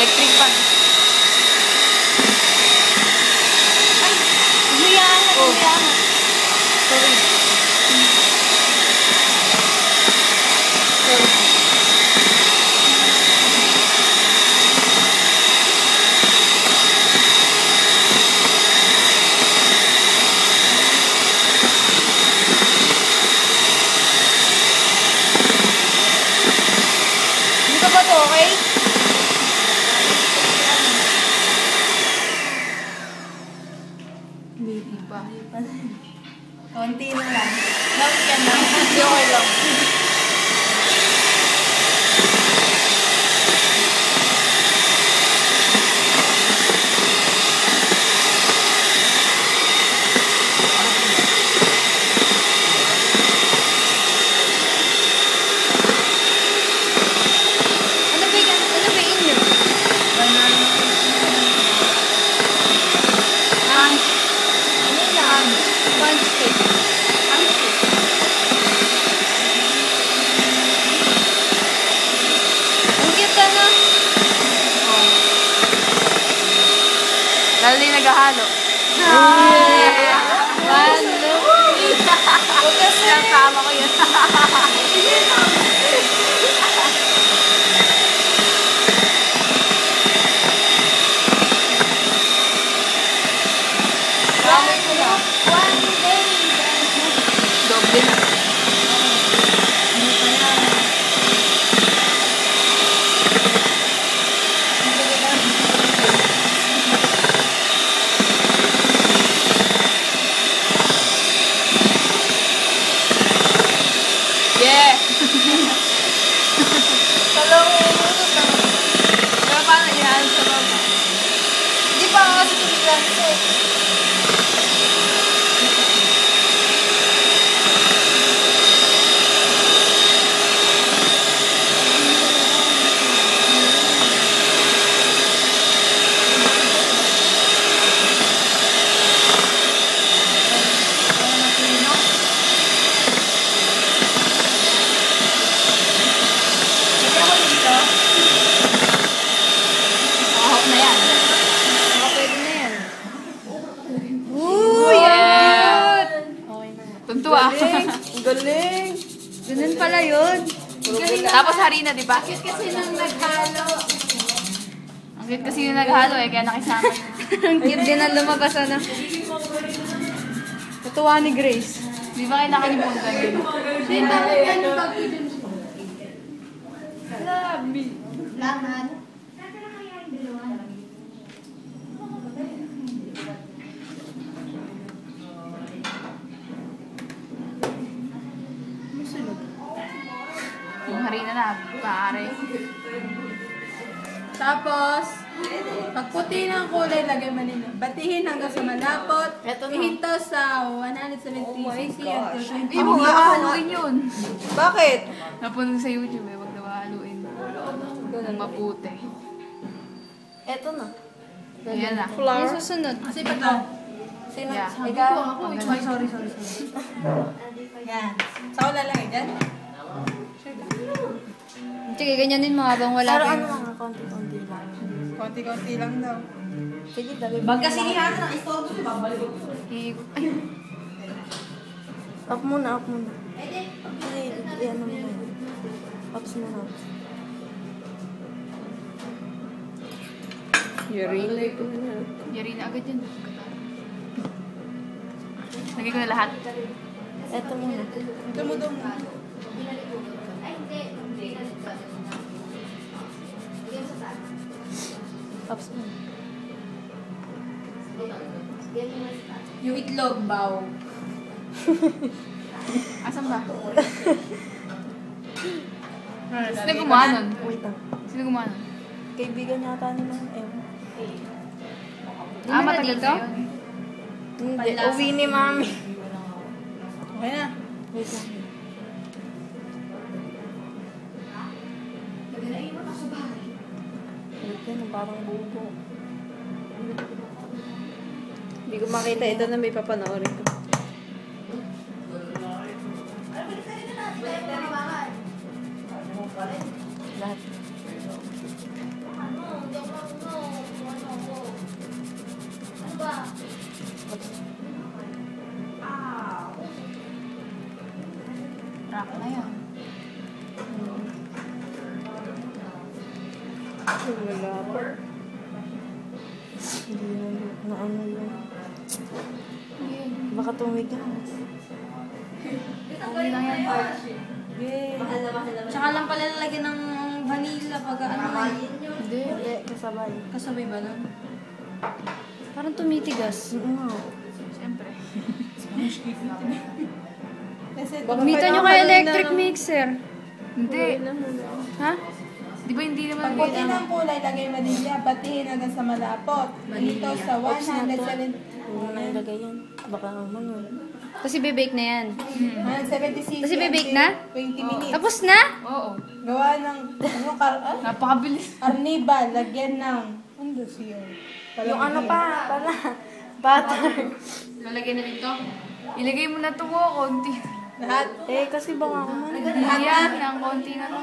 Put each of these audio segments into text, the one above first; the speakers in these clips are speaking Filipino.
Electric fan. Ay, umiyangat, umiyangat. Sorry. Sorry. Hindi ka ba to, okay? Hindi pa. Konti na lang. Dapat yan lang. Hindi okay lang. Ano ba inyo? Punch. Ano yan? Punch cake. Punch cake. Ang cute na. Lalo yung naghahalo. One, two, three. Huwag kasi. Tama ko yun. One, one day. Doble na. Yeah! Talong umusot na. Pero paano yan sa baba? Hindi pa ako kasi tumigan kasi. Hindi ako dito. Nakahawak na yan. Baka pwede na yan. Yeah! Okay na. Tuntua. Galing! Ganun pala yun. Tapos harina, di ba? Kasi nang naghalo. Ang cute kasi yung naghalo eh, kaya nakisama yun. Ang cute din ang lumabas na. Natuwa ni Grace. Di ba kailangan yung punta yun? Laman. Yung harina na, pare. Tapos, pag puti ng kulay, lagay malino. Batihin hanggang sa malapot. Eto na. Ihinto sa 170 Oh my cc gosh. until 20 Eh, huwag na haluin yun. Bakit? Napunod sa YouTube eh, huwag na haluin. Kung maputi. Eto na. Ayan na. Flour. Yung susunod. Kasi pa to. Sino? Yeah. Ikaw. Ay, sorry. Yan. Sa wala lang eh, dyan. Sige, ganyanin mo habang wala Pero pa. ano lang, konti-konti lang. Konti-konti lang daw. Sige, dali. Magkasinihan na istorbo ko, babalik. Iikot. Ay, Up muna. Ay, ano mo na. Ups muna. yari na agad yan. Lagay ko na lahat. Eto muna. Dumudum na. Ups muna. Yung itlog, baw. Asan ba? Sino gumawa nun? Wait lang. Sino gumawa nun? Kaibigan yata nila yung M. Ah, matagal dito? na yun. Hindi, uwi ni Mami. Okay na. Wait lang. Wait yan, parang bubo. Hindi ko makita. Ito na may papanoorin ko. Lahat. Rock na yan. Wala pa. Hindi na ano yun. Baka tumigas. Okay lang yan, Bart. Yay. Tsaka lang pala lalagyan ng vanilla pag ano Hindi. Hindi, kasabay. kasabay ba nun? Parang tumitigas. Oo. Siyempre. Kasi Gamitan nyo kay electric mixer. Hindi. Ha? Di ba hindi naman Pag puti ng kulay, lagay vanilya, batihin hanggang sa malapot. Dito sa 170 Huwag na ilagay yan. Baka ano. Tapos i-bake na yan. 70 cc. Tapos i-bake na? 20 minutes. Tapos na? Oo. Gawa ng Napakabilis. arniba, lagyan ng ano siya? Yung ano pa, pala. Butter. Lalagay na dito. Ilagay mo na ito konti. Lahat. Eh, kasi baka ako man. Hindi yan. Ang konti na lang.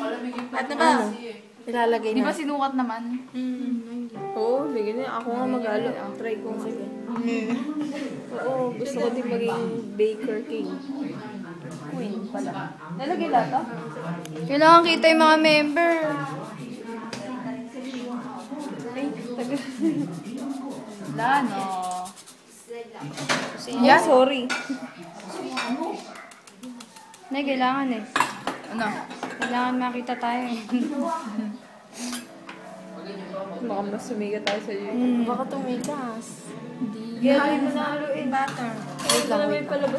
Lahat na ba? Ilalagay Di na. ba sinukat naman? Oo, bigyan niya. Ako nga mag-alo. Try ko. Sige. Oo, gusto ko din maging baker king. Queen pala. Nalagay lahat ah? Kailangan kita yung mga member. Wala, no. Yeah, sorry. Nay, kailangan eh. Ano? Kailangan makita tayo eh. Baka mas sumiga tayo sa iyo. Baka tumigas. Gawin mo na haluin. Butter. Wait lang, wait lang.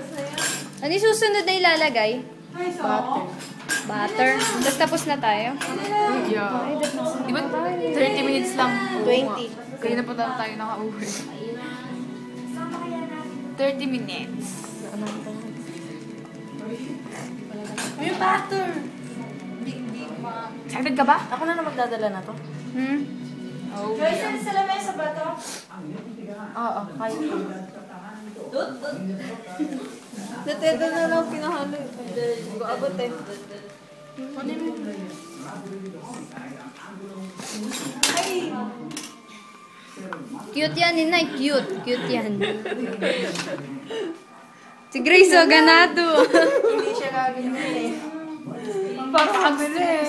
Ano yung susunod na ilalagay? Butter. Butter. Tapos na tayo. Yeah. Di ba 30 minutes lang? 20. Kaya na pa tayo nakauwi. 30 minutes. May butter. Excited ka ba? Ako na magdadala na to. Hmm? Oh, Joyce, sa lamesa ba to? Oo, kaya ko. Ito na lang pinahalo. Abot eh. Cute yan, Inay. Cute. Cute yan. Si Grace, oh, ganado. Hindi siya gagawin eh. parang kabilis.